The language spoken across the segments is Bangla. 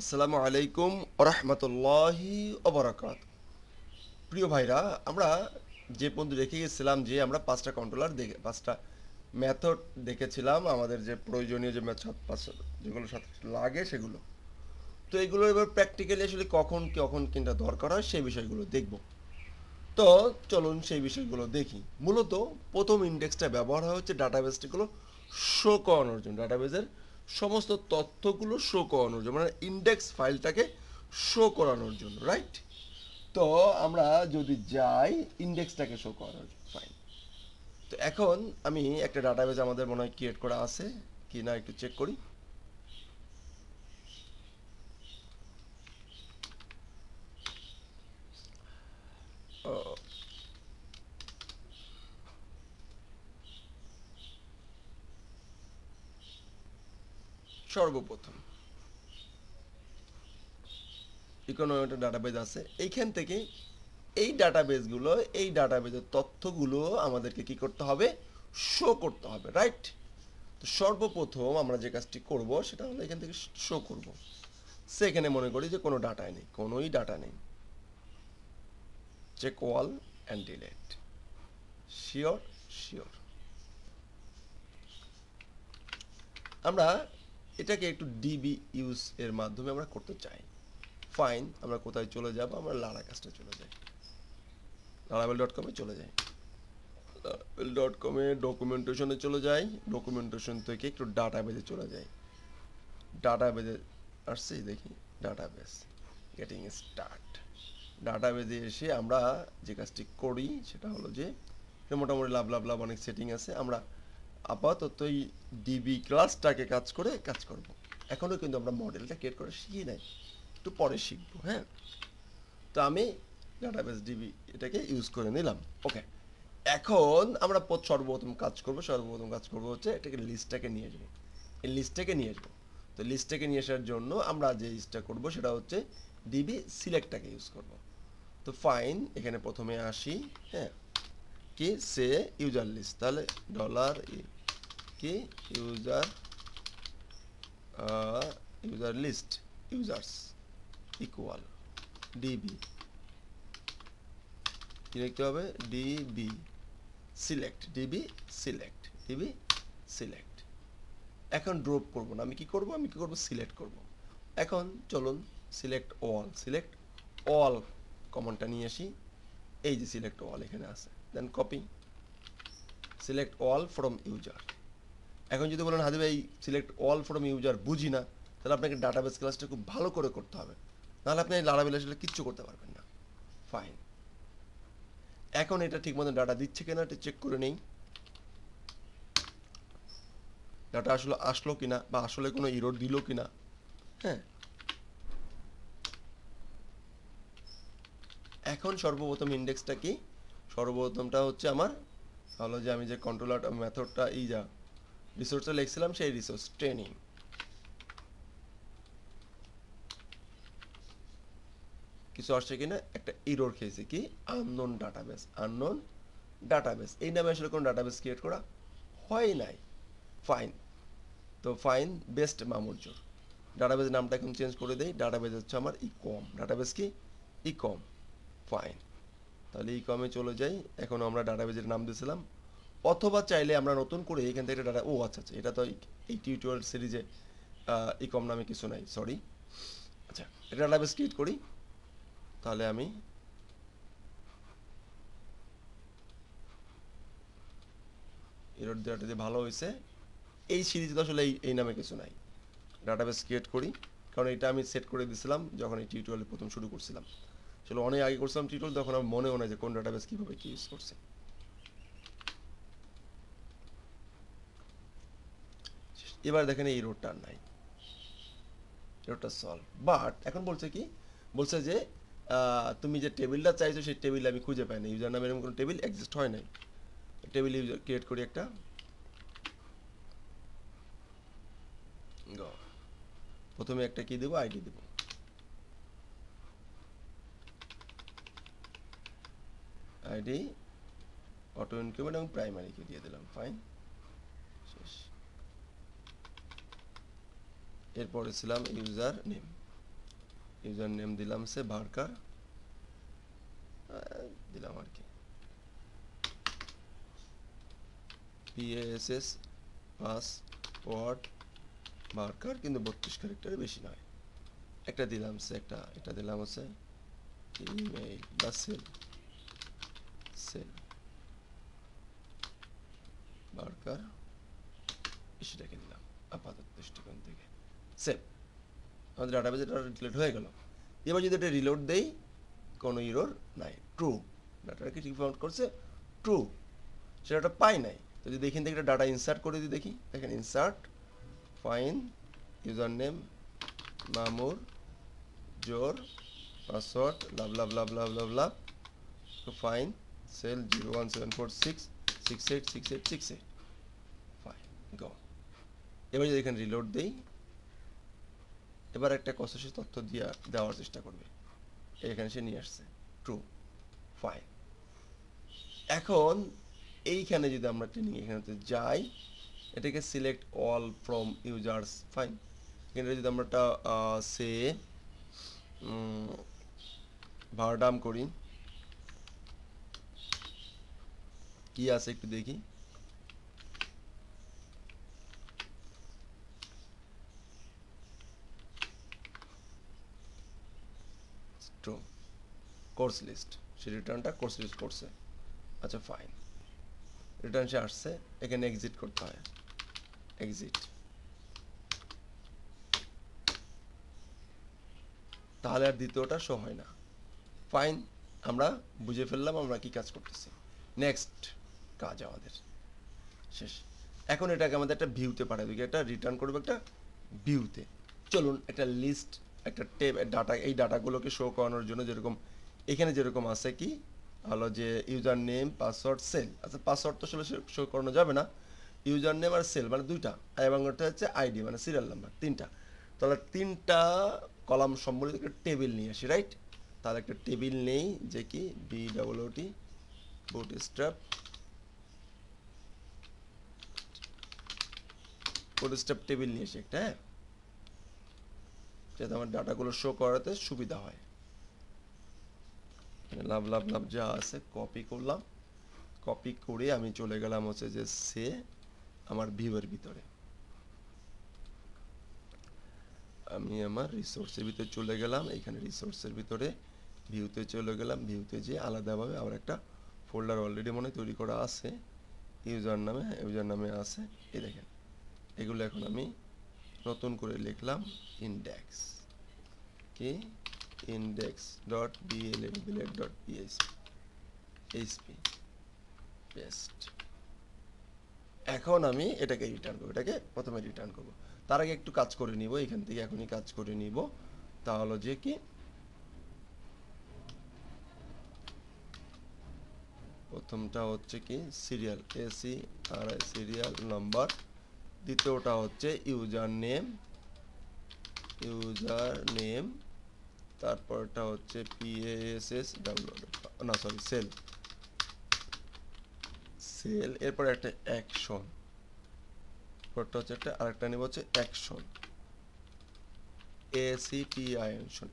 আসসালামু আলাইকুম ওরহমতুল্লাহি ওবরাকাত। প্রিয় ভাইরা, আমরা যে পর্যন্ত রেখে গেছিলাম যে আমরা পাঁচটা কন্ট্রোলার দেখে পাঁচটা মেথড দেখেছিলাম, আমাদের যে প্রয়োজনীয় যে মেথড যেগুলো সাথে লাগে সেগুলো। তো এগুলো এবার প্র্যাকটিক্যালি আসলে কখন কখন কিনটা দরকার হয় সেই বিষয়গুলো দেখব। তো চলুন সেই বিষয়গুলো দেখি। মূলত প্রথম ইন্ডেক্সটা ব্যবহার হয় হচ্ছে ডাটাবেসগুলো শো করানোর জন্য, ডাটাবেসের সমস্ত তথ্যগুলো শো করানোর জন্য, মানে ইন্ডেক্স ফাইলটাকে শো করানোর জন্য, রাইট? তো আমরা যদি যাই ইন্ডেক্সটাকে শো করানোর জন্য, ফাইন। তো এখন আমি একটা ডাটাবেস আমাদের মনে হয় ক্রিয়েট করা আছে কি না একটু চেক করি। ও, সর্বপ্রথম ইকোনমিক ডাটাবেস আছে, এইখান থেকে এই ডাটাবেজের তথ্যগুলো আমাদেরকে কি করতে হবে, শো করতে হবে, রাইট? তো সর্বপ্রথম আমরা যে কাজটি করব সেটা হলো এখান থেকে শো করব। সেখানে মনে করি যে কোনো ডাটাই নেই, কোনোই ডাটা নেই। Check all and delete, sure sure. আমরা এটাকে একটু ডিবি ইউজ এর মাধ্যমে আমরা করতে চাই। ফাইন, আমরা কোথায় চলে যাব, আমরা লারা কাজটা চলে যাই, laravel.com-এ চলে যাই। laravel.com-এ ডকুমেন্টেশনে চলে যাই, ডকুমেন্টেশন থেকে একটু ডাটাবেজে চলে যাই। ডাটাবেজে আসছি, দেখি ডাটাবেস, গেটিং স্টার্ট। ডাটাবেজে এসে আমরা যে কাজটি করি সেটা হলো যে মোটামুটি লাভ লাভ লাভ অনেক সেটিং আছে। আমরা আপাতত এই ডিবি ক্লাসটাকে কাজ করব। এখনও কিন্তু আমরা মডেলটা ক্রিয়েট করে শিখি নাই, একটু পরে শিখবো, হ্যাঁ? তো আমি ডাটাবেস ডিবি এটাকে ইউজ করে নিলাম, ওকে। এখন আমরা সর্বপ্রথম কাজ করব হচ্ছে এটাকে লিস্টটাকে নিয়ে যাবো, এই লিস্টটাকে নিয়ে আসবো। তো লিস্টটাকে নিয়ে আসার জন্য আমরা যে ইউজটা করব সেটা হচ্ছে ডিবি সিলেক্টটাকে ইউজ করব। তো ফাইন, এখানে প্রথমে আসি, হ্যাঁ, কি সে ইউজার লিস্ট, তাহলে ডলার কি user user list users equal DB, কি লিখতে হবে, ডিবি সিলেক্ট, ডিবি সিলেক্ট। এখন ড্রপ করব না, আমি কি করব সিলেক্ট করব। এখন চলুন সিলেক্ট অল কমনটা নিয়ে আসি। এই যে সিলেক্ট অল এখানে আছে, then copy select all from user. এখন যদি বলেন হাদি ভাই সিলেক্ট অল ফ্রম ইউজার বুঝি না, তাহলে আপনাকে ডাটাবেস ক্লাসটা খুব ভালো করে করতে হবে, নাহলে আপনি লারাবেল আসলে কিচ্ছু করতে পারবেন না। ফাইন, এখন এটা ঠিক মতো ডাটা দিচ্ছে কিনা এটা চেক করে নেই। ডাটা আসলে আসলো কিনা বা আসলে কোনো ইরোর দিল কিনা, হ্যাঁ। এখন সর্বপ্রথম ইন্ডেক্সটা কি, সর্বপ্রথমটা হচ্ছে আমার হলো যে আমি যে কন্ট্রোলার মেথডটা এই যা রিসোর্সটা লিখছিলাম সেই রিসোর্স ট্রেনিং। কিছু আসছে কিনা, একটা ইরোর খেয়েছে, কি আননোন ডাটাবেস এই নামে আসলে কোনো ডাটাবেস ক্রিয়েট করা হয় নাই। ফাইন, তো ফাইন বেস্ট মামুরজোর ডাটাবেস নামটা এখন চেঞ্জ করে দেই, ডাটাবেস হচ্ছে আমার ইকম, ডাটাবেস কি ইকম। ফাইন, তাহলে ইকমে চলে যাই। এখন আমরা ডাটাবেজের নাম দিয়েছিলাম, অথবা চাইলে আমরা নতুন করে এখান থেকে ডাটা, ও আচ্ছা আচ্ছা, এটা তো এই টিউটোরিয়াল সিরিজে ইকম নামে কিছু নাই, সরি। আচ্ছা, এটা ডাটাবেস ক্রিয়েট করি। তাহলে আমি এরর দেওয়াটা যে ভালো হয়েছে, এই সিরিজে তো আসলে এই নামে কিছু নাই। ডাটাবেস ক্রিয়েট করি, কারণ এটা আমি সেট করে দিয়েছিলাম যখন এই টিউটোরিয়াল প্রথম শুরু করছিলাম। আসলে অনেক আগে করছিলাম টিউটোরিয়াল, তখন আমার মনেও নাই যে কোন ডাটাবেস কীভাবে কী ইউজ করছে। এবার দেখেন এই রোডটা আর নাই, রোডটা সলভ। বাট এখন বলছে কি, বলছে যে তুমি যে টেবিলটা চাইছো সেই টেবিল আমি খুঁজে পাই না, ইউজার নামে এরকম কোনো টেবিল এক্সিস্ট হয় নাই। টেবিল ইউজার ক্রিয়েট করি একটা, প্রথমে একটা কি দেবো, আইডি দেবো, আইডি অটো ইনক্রিমেন্ট এবং প্রাইমারিকে দিয়ে দিলাম, ফাইন শেষ। এরপরে ছিলাম ইউজার নেম, ইউজার নেম দিলাম সে ভার্কার দিলাম আর কি PASS পাসওয়ার্ড ভার্কার, কিন্তু 32 ক্যারেক্টারের বেশি নয়। একটা দিলাম সে এটা দিলাম হচ্ছে ইমেইল বা সেল ভার্কার সেটাকে দিলাম আপাতত দৃষ্টিকোণ থেকে সেভ। আমাদের ডাটাবেজ এটা ডিলিট হয়ে গেল। এবার যদি এটা রিলোড দেই কোনো ইরর নাই, ট্রু, ডাটাটাকে রিফাউন্ড করছে ট্রু, সেটা পাই নাই। তো যদি এখান থেকে একটা ডাটা ইনসার্ট করে দিই দেখি, দেখেন ইনসার্ট ফাইন ইউজার নেম মামুর জোর password love love love love love love to find cell 01746686868 fine go। এবার যদি এখানে রিলোড দেই, এবার একটা কনসেশন তথ্য দেওয়ার চেষ্টা করবে, এখানে সে নিয়ে আসছে ট্রু ফাইন। এখন এইখানে যদি আমরা ট্রেনিং এখানে যাই, এটাকে select all from users fine. এখানে যদি আমরা একটা সে ভার্ডাম করি, কি আছে একটু দেখি, ট্রু কোর্স লিস্ট, সে রিটার্নটা কোর্স লিস্ট করছে। আচ্ছা ফাইন, রিটার্ন সে আসছে, এখানে এক্সিট করতে হয়, এক্সিট, তাহলে আর দ্বিতীয়টা শো হয় না। ফাইন, আমরা বুঝে ফেললাম আমরা কি কাজ করতেছি। নেক্সট কাজ আমাদের শেষ। এখন এটাকে আমাদের একটা ভিউতে পাঠাবে, একটা রিটার্ন করবে একটা ভিউতে। চলুন একটা লিস্ট, একটা ডাটা, এই ডাটাগুলোকে শো করানোর জন্য যেরকম এখানে যেরকম আছে কি হলো যে ইউজার নেম পাসওয়ার্ড সেল। আচ্ছা পাসওয়ার্ড তো আসলে শো করানো যাবে না, ইউজার নেম আর সেল মানে দুইটা, এবং ওটা হচ্ছে আইডি মানে সিরিয়াল নাম্বার তিনটা। তাহলে তিনটা কলাম সম্বলিত একটা টেবিল নিয়ে আসি, রাইট? তাহলে একটা টেবিল নেই যে কি BOOT বুটস্ট্র্যাপ টেবিল নিয়ে আসি একটা, হ্যাঁ, যাতে আমার ডাটাগুলো শো করাতে সুবিধা হয়। লাভ লাভ লাভ যা আছে কপি করলাম, কপি করে আমি চলে গেলাম হচ্ছে যে সে আমার ভিউয়ের ভিতরে, আমি আমার রিসোর্সের ভিতরে চলে গেলাম, এখানে রিসোর্সের ভিতরে ভিউতে চলে গেলাম, ভিউতে যে আলাদাভাবে আবার একটা ফোল্ডার অলরেডি মনে তৈরি করা আছে ইউজার নামে আছে। এই দেখেন এগুলো এখন আমি নতুন করে লিখলাম ইন্ডেক্স কি index dot blade dot PHP paste. এখন আমি এটাকে রিটার্ন করবো, এটাকে প্রথমে রিটার্ন করবো। তার আগে একটু কাজ করে নিব, এখান থেকে এখনই কাজ করে নিব। তাহলে যে কি প্রথমটা হচ্ছে কি সিরিয়াল সিরিয়াল নাম্বার, দ্বিতীয়টা হচ্ছে ইউজার নেম, তারপরটা হচ্ছে PASS ডাউনলোড না সরি সেল, এরপর একটা অ্যাকশন, পরটা হচ্ছে একটা আরেকটা নেব হচ্ছে অ্যাকশন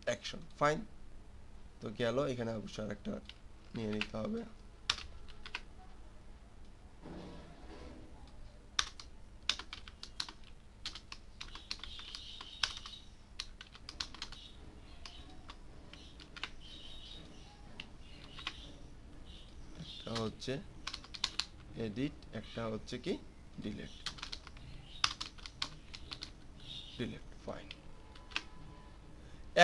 অ্যাকশন ফাইন। তো গেল, এখানে অবশ্যই আরেকটা নিয়ে নিতে হবে, একটা হচ্ছে এডিট, একটা হচ্ছে কি ডিলিট ফাইন।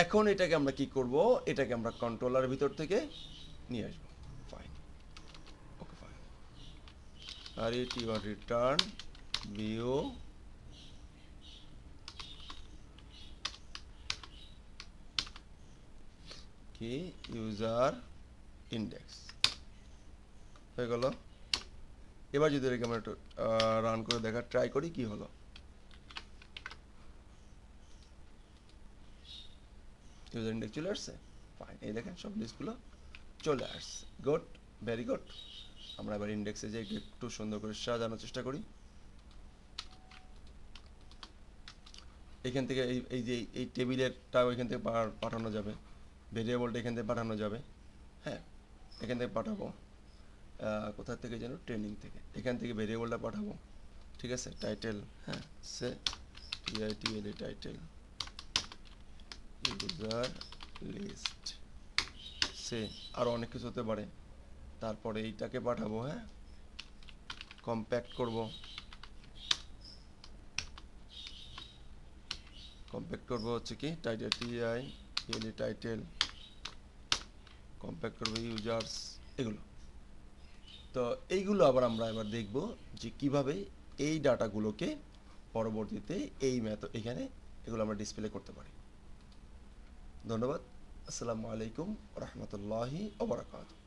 এখন এটাকে আমরা কি করব, এটাকে আমরা কন্ট্রোলার ভিতর থেকে নিয়ে আসবো, ফাইন ওকে ফাইন। আর এটি রিটার্ন ভিউ কি ইউজার ইন্ডেক্স হয়ে গেল। এবার যদি এটাকে আমরা একটু রান করে দেখা ট্রাই করি কি হলো, ইউজার ইন্ডেক্স চলে আসছে, ফাইন। এই দেখেন সব লিস্টগুলো চলে আসছে, গুড, ভেরি গুড। আমরা এবার ইন্ডেক্সে যে একটু সুন্দর করে সাজানোর চেষ্টা করি। এখান থেকে এই যে এই টেবিলেরটাও এখান থেকে পাঠানো যাবে, ভেরিয়েবলটা এখান থেকে পাঠানো যাবে। হ্যাঁ, এখান থেকে পাঠাবো, কোথা থেকে যেন, ট্রেনিং থেকে, এখান থেকে ভেরিয়েবলটা পাঠাবো। ঠিক আছে, টাইটেল, হ্যাঁ, সে টিআইটিএল টাইটেল ইউজার লিস্ট, সে আরও অনেক কিছু হতে পারে। তারপরে এইটাকে পাঠাবো, হ্যাঁ, কম্প্যাক্ট করব, হচ্ছে কি টাইটেল টিআইটিএল টাইটেল, কম্প্যাক্ট করবো ইউজার্স, এগুলো। তো এইগুলো আবার আমরা এবার দেখব যে কিভাবে এই ডাটাগুলোকে পরবর্তীতে এই এখানে এগুলো আমরা ডিসপ্লে করতে পারি। ধন্যবাদ। আসসালামু আলাইকুম রহমতুল্লাহি ওয়া বারাকাতুহু।